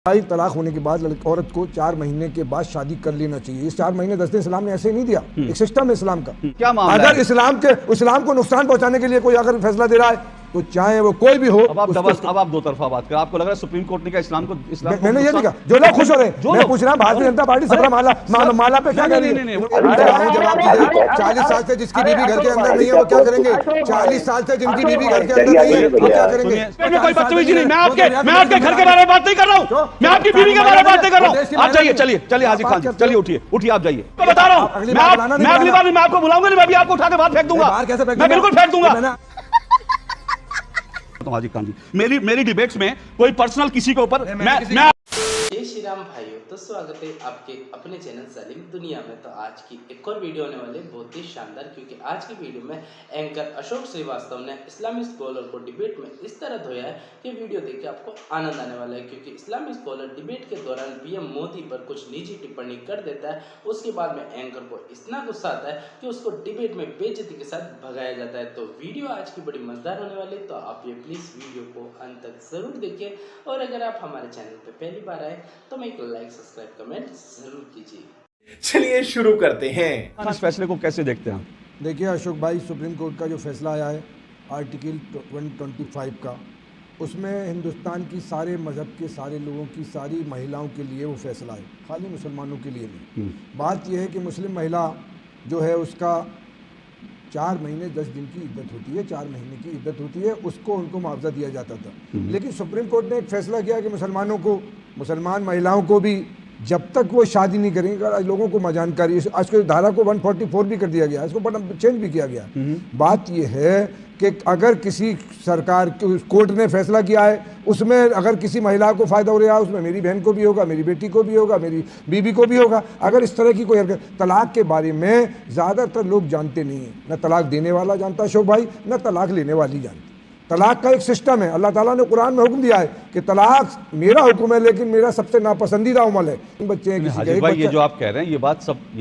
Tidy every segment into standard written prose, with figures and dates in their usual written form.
तलाक होने के बाद औरत को 4 महीने के बाद शादी कर लेना चाहिए। इस 4 महीने 10 दिन इस्लाम ने ऐसे नहीं दिया, एक सिस्टम है इस्लाम का। क्या मामला अगर इस्लाम को नुकसान पहुंचाने के लिए कोई अगर फैसला दे रहा है तो चाहे वो कोई भी हो। अब आप दो तरफा बात कर, आपको लग रहा है सुप्रीम कोर्ट ने क्या इस्लाम को मैंने ये नहीं कहा, जो लोग खुश हो रहे हैं। मैं पूछ रहा हूँ भारतीय जनता पार्टी सबरा माला पे क्या करेंगे? जवाब दीजिए। 40 साल से जिसकी बीवी घर के अंदर नहीं है वो क्या करेंगे? 40 साल से जिनकी बीवी घर के अंदर नहीं है वो क्या करेंगे? कोई बदतमीजी नहीं, मैं आपके घर के बारे में बात नहीं कर रहा हूँ, मैं आपकी बीवी के बारे में बात नहीं कर रहा हूँ। आप जाइए, चलिए हाजिर खान जी, चलिए उठिए आप जाइए। मैं बता रहा हूँ, मैं अगली बार मैं आपको बुलाऊंगा नहीं, मैं भी आपको उठा के बाहर फेंक दूंगा, मैं बिल्कुल फेंक दूंगा। हाजी खान जी, मेरी डिबेट्स में कोई पर्सनल किसी के ऊपर मैं जय श्री राम भाइयों, तो स्वागत है आपके अपने चैनल सलीम दुनिया में। तो आज की एक और वीडियो होने वाली है बहुत ही शानदार, क्योंकि आज की वीडियो में एंकर अशोक श्रीवास्तव ने इस्लामी स्कॉलर को डिबेट में इस तरह धोया है कि वीडियो देख के आपको आनंद आने वाला है। क्योंकि इस्लामी स्कॉलर डिबेट के दौरान पीएम मोदी पर कुछ निजी टिप्पणी कर देता है, उसके बाद में एंकर को इतना गुस्सा आता है कि उसको डिबेट में बेइज्जती के साथ भगाया जाता है। तो वीडियो आज की बड़ी मजेदार होने वाली है, तो आप ये प्लीज वीडियो को अंत तक जरूर देखिए। और अगर आप हमारे चैनल पर पहली बार आए तो मैं एक लाइक सब्सक्राइब कमेंट जरूर कीजिए। चलिए शुरू करते हैं। इस फैसले को कैसे देखते हैं? देखिए अशोक भाई, सुप्रीम कोर्ट का जो फैसला आया है आर्टिकल 125 का, उसमें हिंदुस्तान की सारे मज़हब के सारे लोगों की, सारी महिलाओं के लिए वो फैसला है, खाली मुसलमानों के लिए नहीं। बात यह है कि मुस्लिम महिला जो है उसका 4 महीने 10 दिन की इद्दत होती है, 4 महीने की इद्दत होती है, उसको उनको मुआवजा दिया जाता था। लेकिन सुप्रीम कोर्ट ने एक फैसला किया कि मुसलमान महिलाओं को भी जब तक वो शादी नहीं करेंगे, लोगों को जानकारी, आज के धारा को 144 भी कर दिया गया, इसको बड़ा चेंज भी किया गया। बात यह है कि अगर किसी सरकार कोर्ट ने फैसला किया है, उसमें अगर किसी महिला को फ़ायदा हो रहा है, उसमें मेरी बहन को भी होगा, मेरी बेटी को भी होगा, मेरी बीवी को भी होगा। अगर इस तरह की कोई हरकत, तलाक के बारे में ज़्यादातर लोग जानते नहीं हैं, न तलाक देने वाला जानता अशोक भाई, न तलाक लेने वाली जानती। तलाक का एक सिस्टम है, अल्लाह ताला ने कुरान में हुक्म दिया है कि तलाक मेरा हुक्म है, लेकिन मेरा सबसे नापसंदीदा अमल है। बच्चे हैं किसी हाजी भाई, ये जो आप कह रहे हैं ये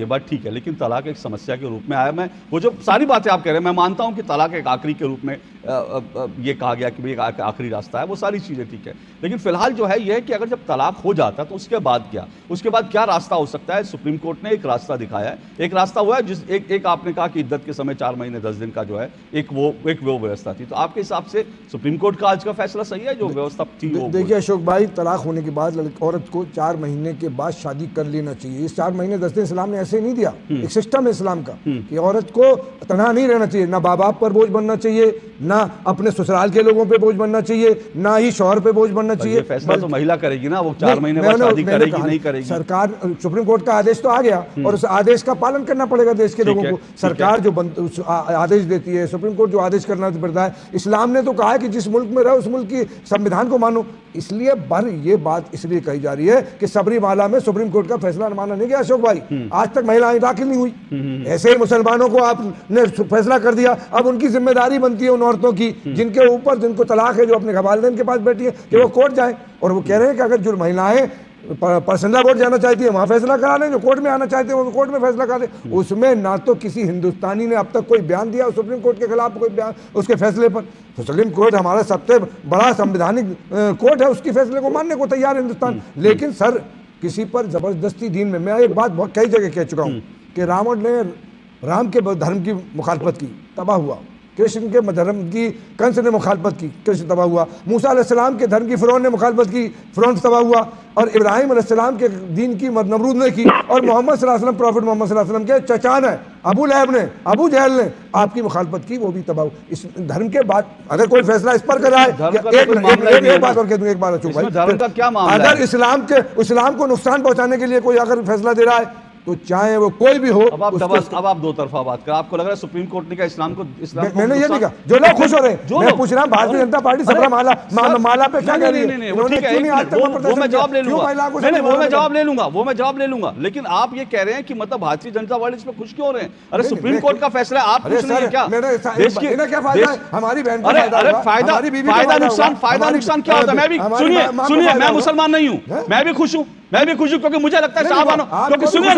बात ठीक है, लेकिन तलाक एक समस्या के रूप में आया। मैं वो जो सारी बातें आप कह रहे हैं, मैं मानता हूं कि तलाक एक आखिरी के रूप में ये कहा गया कि भाई एक आखिरी रास्ता है, वो सारी चीज़ें ठीक है। लेकिन फिलहाल जो है ये है कि अगर जब तलाक हो जाता है तो उसके बाद क्या रास्ता हो सकता है? सुप्रीम कोर्ट ने एक रास्ता दिखाया है, एक रास्ता हुआ है एक आपने कहा कि इद्दत के समय 4 महीने 10 दिन का जो है एक वो व्यवस्था थी। तो आपके हिसाब से सुप्रीम कोर्ट का आज का फैसला सही है जो व्यवस्था थी? देखिए अशोक भाई, तलाक होने के बाद औरत को 4 महीने के बाद शादी कर लेना चाहिए। इस 4 महीने 10 दिन इस्लाम ने ऐसे नहीं दिया, एक सिस्टम है इस्लाम का कि औरत को तनहा नहीं रहना चाहिए, ना बाप पर बोझ बनना चाहिए, ना अपने ससुराल के लोगों पे बोझ बनना चाहिए, ना ही शौहर पे बोझ बनना चाहिए। फैसला तो महिला करेगी ना, वो 4 महीने बाद शादी करेगी नहीं करेगी। सरकार, सुप्रीम कोर्ट का आदेश तो आ गया और उस आदेश का पालन करना पड़ेगा देश के लोगों को। सरकार जो आदेश देती है, सुप्रीम कोर्ट जो आदेश करना पड़ता है, इस्लाम ने तो कहा है कि जिस मुल्क में रहो उस मुल्क की संविधान को मानो। इसलिए ये बात इसलिए कही जा रही है कि सबरीमाला में सुप्रीम कोर्ट का फैसला माना नहीं गया अशोक भाई, आज तक महिलाएं दाखिल नहीं हुई। ऐसे ही मुसलमानों को आपने फैसला कर दिया, अब उनकी जिम्मेदारी बनती है उन औरतों की जिनको तलाक है, जो अपने वालिदैन के पास बैठी है, कि वो कोर्ट जाए। और वो कह रहे हैं कि अगर जो महिलाएं पर्सनल कोर्ट जाना चाहती है वहाँ फैसला करा लें, जो कोर्ट में आना चाहते हैं वो कोर्ट में फैसला करा लें। उसमें ना तो किसी हिंदुस्तानी ने अब तक कोई बयान दिया सुप्रीम कोर्ट के खिलाफ, कोई बयान उसके फैसले पर। सुप्रीम कोर्ट हमारा सबसे बड़ा संवैधानिक कोर्ट है, उसके फैसले को मानने को तैयार है हिंदुस्तान। लेकिन सर, किसी पर जबरदस्ती दीन में, मैं एक बात बहुत कई जगह कह चुका हूँ कि रावण ने राम के धर्म की मुखालफत की, तबाह हुआ। कृष्ण के धर्म की कंस ने मुखालफत की, कृष्ण तबाह हुआ। मूसा अलैहिस्सलाम के धर्म की फ़िरौन ने मुखालफत की, फ़िरौन तबाह हुआ। और इब्राहिम अलैहिस्सलाम के दीन की नमरूद ने की। और मोहम्मद सल्लल्लाहु अलैहि वसल्लम, प्रॉफिट मोहम्मद सल्लल्लाहु अलैहि वसल्लम के चचा ने, अबू लहब ने, अबू जहल ने आपकी मुखालफत की, वो भी तबाह। इस धर्म के बाद अगर कोई फैसला इस पर कर रहा है, एक बात और कह दूं, एक बात अशोक भाई, अगर इस्लाम को नुकसान पहुंचाने के लिए कोई अगर फैसला दे रहा है तो चाहे वो कोई भी हो। अब आप दो तरफा बात कर, आपको लग रहा है सुप्रीम कोर्ट ने क्या इस्लाम को मैंने ये नहीं कहा, जो लोग खुश हो रहे हैं। मैं पूछ रहा हूं भारतीय जनता पार्टी सबरा माला पे क्या कह रही है? वो मैं जवाब ले लूंगा, लेकिन आप ये कह रहे हैं कि मतलब भारतीय जनता पार्टी इसमें खुश क्यों हो रहे हैं? अरे सुप्रीम कोर्ट का फैसला है, आप खुश नहीं है क्या? क्या फायदा है? हमारी बहन को फायदा नुकसान क्या होता है? मैं भी सुनिए, मैं मुसलमान नहीं हूँ, मैं भी खुश हूँ, क्योंकि मुझे लगता है शाहबानो, क्योंकि सुनिए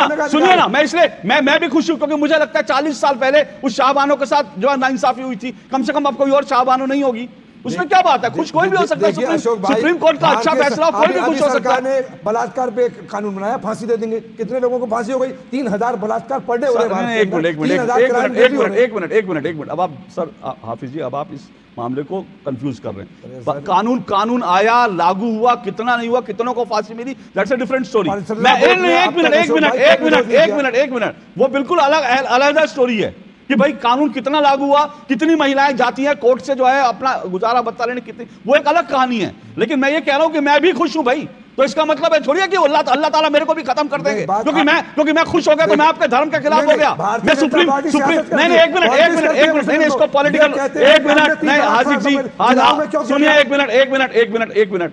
ना, मैं भी खुश हूं क्योंकि मुझे लगता है 40 साल पहले उस शाहबानो के साथ जो नाइंसाफी हुई थी, कम से कम अब कोई और शाहबानो नहीं होगी। उसमें क्या बात है? खुश कोई भी हो सकता है। अशोक भाई, सुप्रीम कोर्ट का अच्छा फैसला हो, कोई भी खुश हो सकता सरकार है। ने बलात्कार पे एक कानून बनाया, फांसी दे देंगे। कितने लोगों को फांसी हो गई? 3000 बलात्कार पर डे हो रहे हैं। एक मिनट। अब आप सर हाफिज जी, अब आप इस मामले को कंफ्यूज कर रहे हैं। कानून आया, लागू हुआ, कितना नहीं हुआ, कितनों को फांसी मिली, दैट्स अ डिफरेंट स्टोरी। एक मिनट, वो बिल्कुल अलग स्टोरी है कि भाई कानून कितना लागू हुआ, कितनी महिलाएं जाती हैं कोर्ट से जो है अपना गुजारा बत्ता लेने, कितनी, वो एक अलग कहानी है। लेकिन मैं ये कह रहा हूं कि मैं भी खुश हूं भाई। तो इसका मतलब है थोड़ी है कि अल्लाह ताला मेरे को भी खत्म कर देंगे क्योंकि मैं खुश हो गया तो मैं आपके धर्म के खिलाफ हो गया। मैं सुप्रीम नहीं, एक मिनट नहीं, इसको पॉलिटिकल, एक मिनट नहीं हाजिक जी, आज सुनिए, एक मिनट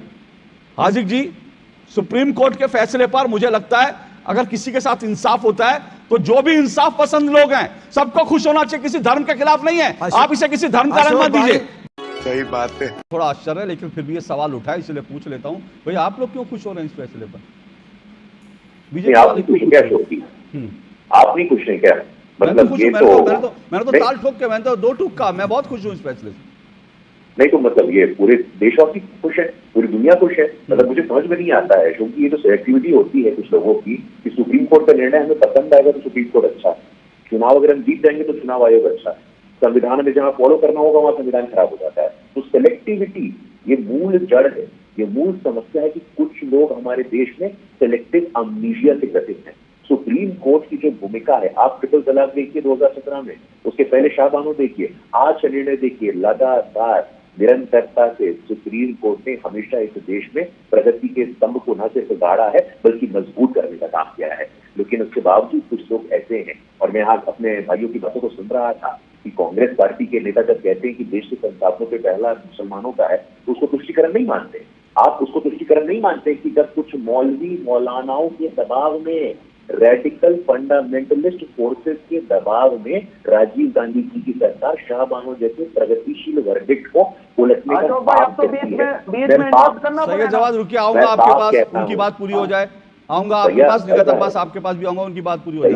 हाजिक जी, सुप्रीम कोर्ट के फैसले पर मुझे लगता है अगर किसी के साथ इंसाफ होता है तो जो भी इंसाफ पसंद लोग हैं सबको खुश होना चाहिए, किसी धर्म के खिलाफ नहीं है। आप इसे किसी धर्म का रंग मत दीजिए। सही बात है। थोड़ा आश्चर्य है लेकिन फिर भी ये सवाल उठा है, इसलिए पूछ लेता हूं, भाई आप लोग क्यों खुश हो रहे हैं इस फैसले पर? बीजेपी आप नहीं खुश क्या शोकी? आप नहीं खुश हैं क्या? मतलब ये मैंने तो ताल ठोक के, मैंने तो 2 टूक कहा, मैं बहुत खुश हूं इस फैसले से। नहीं तो मतलब ये पूरे देशवासी खुश है, पूरी दुनिया खुश है? मतलब मुझे समझ में नहीं आता है क्योंकि ये जो सिलेक्टिविटी होती है कुछ लोगों की कि सुप्रीम कोर्ट का निर्णय हमें पसंद आएगा तो सुप्रीम कोर्ट अच्छा है, चुनाव अगर हम जीत जाएंगे तो चुनाव आयोग अच्छा है, संविधान में जहां फॉलो करना होगा वहां संविधान खराब हो जाता है। तो सिलेक्टिविटी ये मूल जड़ है, ये मूल समस्या है कि कुछ लोग हमारे देश में सिलेक्टिव अम्नीशिया से ग्रसित हैं। सुप्रीम कोर्ट की जो भूमिका है, आप ट्रिपल तलाक देखिए 2017 में, उसके पहले शाहबानो देखिए, आज का निर्णय देखिए, लगातार निरंतरता से सुप्रीम कोर्ट ने हमेशा इस देश में प्रगति के स्तंभ को न सिर्फ गाड़ा है बल्कि मजबूत करने का काम किया है। लेकिन उसके बावजूद कुछ लोग ऐसे हैं, और मैं आज अपने भाइयों की बातों को सुन रहा था कि कांग्रेस पार्टी के नेता जब कहते हैं कि देश के संस्थापकों पे पहला मुसलमानों का है तो उसको तुष्टिकरण नहीं मानते। आप उसको तुष्टिकरण नहीं मानते कि जब कुछ मौलवी मौलानाओं के दबाव में, रेडिकल फंडामेंटलिस्ट फोर्सेस के दबाव में राजीव गांधी जी की सरकार शाहबानो जैसे प्रगतिशील वर्डिक्ट को उलटने का काम करती है। सही जवाब, रुकिए, आऊंगा आपके पास, उनकी बात पूरी हो जाए, आऊंगा आपके पास, निगत अब्बास आपके पास भी आऊंगा, उनकी बात पूरी हो जाए।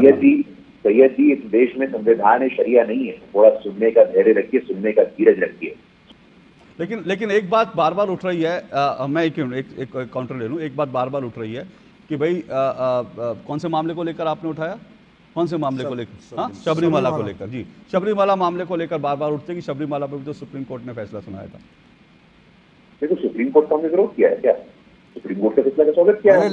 सैयद जी, इस देश में संविधान है, शरिया नहीं है, थोड़ा सुनने का धैर्य रखिए, सुनने का धीरज रखिए। लेकिन एक बात बार बार उठ रही है, मैं एक काउंटर ले लूं, एक बात बार बार उठ रही है कि भाई कौन से मामले को लेकर आपने उठाया, कौन से मामले को लेकर? हाँ, शबरीमाला को लेकर। जी, शबरीमाला मामले को लेकर बार बार उठते कि शबरीमाला पर भी तो सुप्रीम कोर्ट ने फैसला सुनाया था। देखो, सुप्रीम कोर्ट का हमने विरोध किया है क्या? सुप्रीम कोर्ट के फैसला का स्वागत किया है।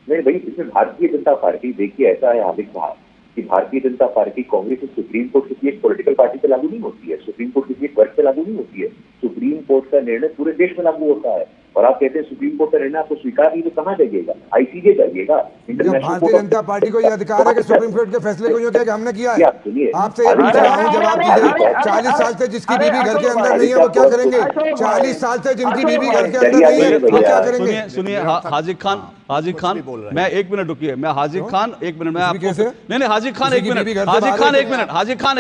नहीं भाई, इसमें भारतीय जनता पार्टी, देखिए ऐसा है हार्दिक साहब कि भारतीय जनता पार्टी, कांग्रेस और सुप्रीम कोर्ट किसी एक पॉलिटिकल पार्टी पे लागू नहीं होती है, सुप्रीम कोर्ट किसी एक वर्ग पे लागू नहीं होती है। सुप्रीम कोर्ट का निर्णय पूरे देश में लागू होता है। और आप कहते हैं सुप्रीम कोर्ट का निर्णय आपको स्वीकार नहीं तो कहाँ जाइएगा? आईसीजे जाइएगा। भारतीय जनता पार्टी को यह अधिकार है कि सुप्रीम कोर्ट के फैसले को जो कहा हमने किया है। आपसे ये पूछ रहा हूं, जवाब दीजिए। 40 साल से जिसकी बीवी घर के अंदर नहीं है वो क्या करेंगे? 40 साल से जिनकी बीवी घर के अंदर नहीं है वो क्या करेंगे? सुनिए हाजिक खान, मैं 1 मिनट रुकिए, मैं हाजिक खान 1 मिनट, मैं आपको नहीं Hazik Khan 1 minute, Hazik Khan 1 minute, Hazik Khan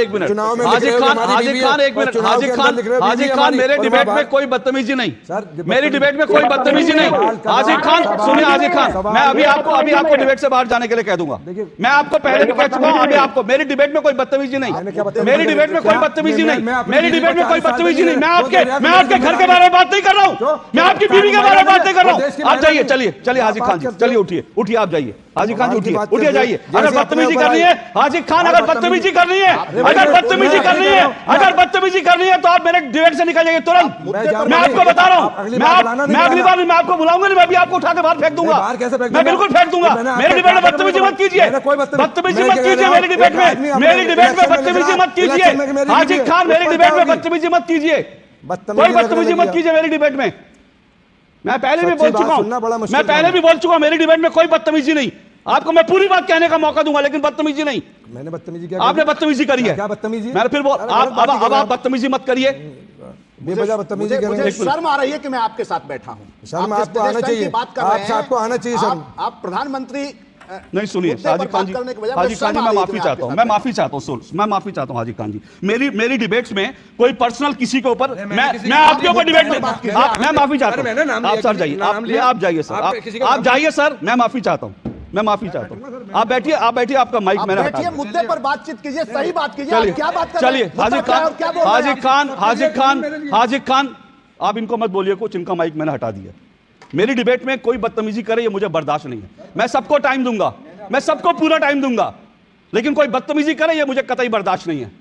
1 minute, Hazik Khan, मेरे डिबेट में कोई बदतमीजी नहीं, मेरी डिबेट में कोई बदतमीजी नहीं। हाजिक खान सुनिए, हाजिक खान, मैं अभी आपको डिबेट से बाहर जाने के लिए कह दूंगा। मैं आपको पहले भी कह चुका हूं, अभी आपको, मेरी डिबेट में कोई बदतमीजी नहीं, मेरी डिबेट में कोई बदतमीजी नहीं, मेरी डिबेट में कोई बदतमीजी नहीं। मैं आपके घर के बारे में बात नहीं कर रहा हूं, मैं आपकी बीवी के बारे में बात नहीं कर रहा हूं। आप जाइए, चलिए हाजिक खान जी, चलिए उठिए आप जाइए, हाजिक खान जी उठिए जाइए। अगर बदतमीजी करनी है हाजिक खान, अगर बदतमीजी करनी है, अगर बदतमीजी करनी है तो आप मेरे डिबेट से निकल जाइए तुरंत। मैं आपको बता रहा हूं, मैं अगली बार मैं आपको बुलाऊंगा नहीं, मैं भी आपको उठा के बाहर फेंक दूंगा, मैं बिल्कुल फेंक दूंगा। मेरे डिबेट में बदतमीजी मत कीजिए, बदतमीजी मत कीजिए मेरी डिबेट में बदतमीजी मत कीजिए। हाजिक खान, मेरी डिबेट में बदतमीजी मत कीजिए, कोई बदतमीजी मत कीजिए मेरी डिबेट में। मैं पहले भी बोल चुका हूं, मेरी डिबेट में कोई बदतमीजी नहीं। आपको मैं पूरी बात कहने का मौका दूंगा लेकिन बदतमीजी नहीं। मैंने बदतमीजी क्या? आपने बदतमीजी करी है। क्या बदतमीजी? मैं फिर बोल, अब आप बदतमीजी मत करिए, बेवजह बदतमीजी करेंगे। मुझे शर्म आ रही है कि मैं आपके साथ बैठा हूं। शर्म आपको आना चाहिए, आपको आना चाहिए शर्म। आप प्रधानमंत्री नहीं, सुनिए हाजी खान जी, मैं माफी चाहता हूं, मैं माफी चाहता हूं हाजी खान जी। मेरी डिबेट्स में कोई पर्सनल किसी के ऊपर, मैं आपके ऊपर डिबेट में, मैं माफी चाहता हूं। आप सर जाइए, आप जाइए सर, आप जाइए सर, मैं माफी चाहता हूं। मैं माफी चाहता हूँ। आप बैठिए, आपका माइक आप मैंने हटा बैठिए, दिया। मुद्दे पर बातचीत कीजिए, सही बात कीजिए। चलिए, आप क्या बात कर रहे चलिए, हैं? मुद्दा क्या है और क्या बोल रहे हैं? हाजिर खान, आप इनको मत बोलिए कुछ, इनका माइक मैंने हटा दिया। मेरी डिबेट में कोई बदतमीजी करे ये मुझे बर्दाश्त नहीं है। मैं सबको टाइम दूंगा, मैं सबको पूरा टाइम दूंगा, लेकिन कोई बदतमीजी करे ये मुझे कतई बर्दाश्त नहीं है।